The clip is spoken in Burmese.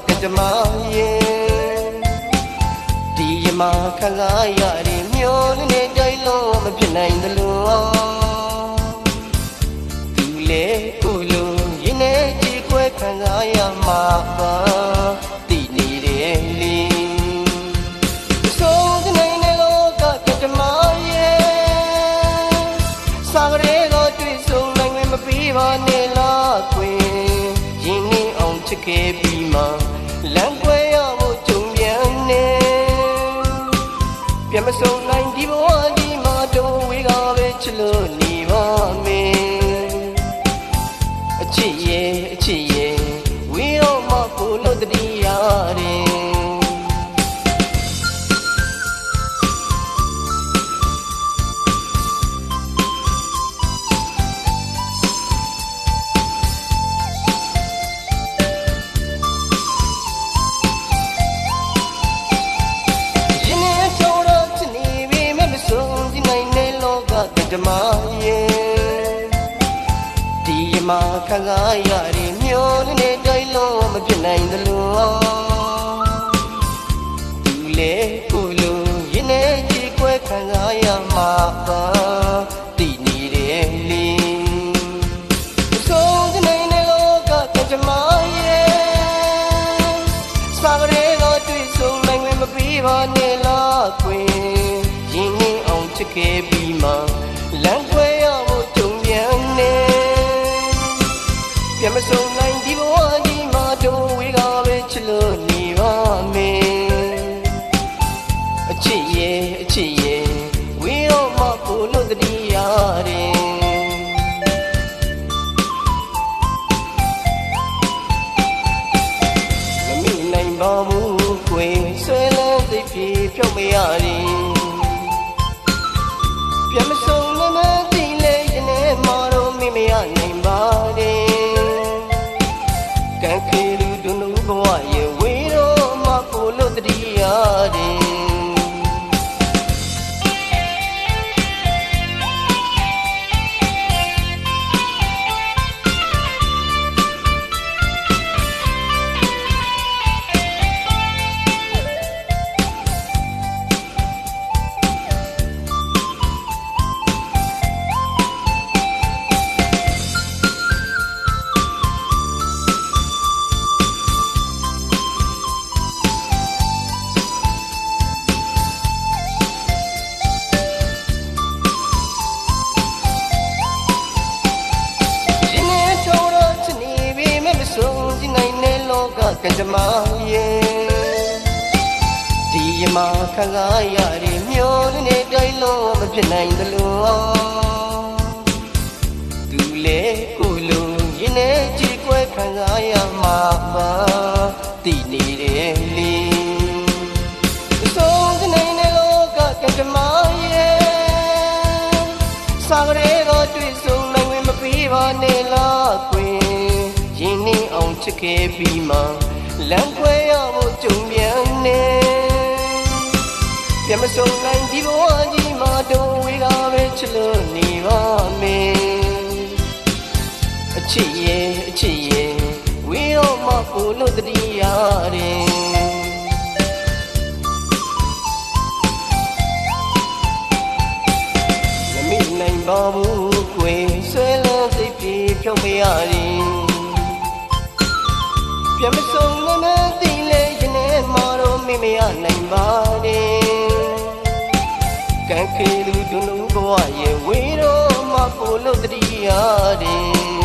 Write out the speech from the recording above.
ကကြမရဲ့ဒီရမခံစားရတဲ့မျိုးနဲ့တိုင်းလုံးမဖြစ်နိုင်သလိုသူလေကိုလိုရင်းနေကြည်ခွဲခံစားရမှာပါတည်နေတယ်လေဆုံးတဲ့နေလောကကကြမရဲ့စာရဲတော့တွေ့ဆုံနိုင်မပြီးပါနဲ့လားခွင်ရင်းနေအောင်ချစ်ခဲ့ပြီးမှလမ်းခွဲရဖို့ကြုံပြန်နေပြန်မဆုံးနိုင်ဒီဘဝဒီမှာတော့ဝေးကပဲချစ်လို့နေပါမယ်အချစ်ရဲ့ဝေးတော့မှကိုလို့တတိရတယ်ဓမ္မရဲ့ဒီရမခံစားရတဲ့မျိုးနဲ့တိုင်းလုံးမဖြစ်နိုင်သလိုသူလေကိုလိုရင်းနေကြည်ခွဲခံစားရမှာပါတည်နေတယ်လေဆုံးတဲ့နေလောကဓမ္မရဲ့စာရဲတော့တွေ့ဆုံနိုင်မပြီးပါနဲ့လားခွင်ရင်းနေအောင်ချစ်ခဲ့ပြီးမှလမ်းခွဲရဖို့ကြုံပြန်နေပြန်မဆုံးနိုင်ဒီဘဝဒီမှာတော့ဝေးကပဲချစ်လို့နေပါမယ်အချစ်ရဲ့ဝေးတော့မှကိုလို့တတိရတယ်မမိနိုင်ပါဘူးခွေဆွဲလန်းသိပြေဖြုတ်မရရင်ပြန်မဆုံးနိုင်မသိလေရင်နဲ့မတော်မိမရနိုင်ပါနဲ့ကံခေလူဒုနုဘဝရဲ့ဝေးတော့မှကိုလို့တတိရတယ်ကကြမရဲ့ဒီရမခံစားရတဲ့မျိုးနဲ့တိုင်းလုံးမဖြစ်နိုင်သလိုသူလေကိုလိုရင်းနေကြည်ခွဲခံစားရမှာပါတည်နေတယ်လေဆုံးတဲ့နေလောကကကြမရဲ့စာရဲတော့တွေ့ဆုံနိုင်မပြီးပါနဲ့လားခွင်ရင်းနေအောင်ချစ်ခဲ့ပြီးမှလမ်းခွဲရဖို့ကြုံပြန်နေပြန်မဆုံးနိုင်ဒီဘဝကြီးမှာတော့ဝေးကပဲချစ်လို့နေပါမယ်အချစ်ရဲ့ဝေးတော့မှကိုလို့တတိရတယ်မမိနိုင်ပါဘူးခွေဆွဲလန်းစိတ်ပြေဖြုတ်မရရင်ပြန်မဆုံးနိုင်မသိလေရင်နဲ့မတော်မိမရနိုင်ပါနဲ့ကံခေလူဒုနုဘဝရဲ့ဝေးတော့မှကိုလို့တတိရတယ်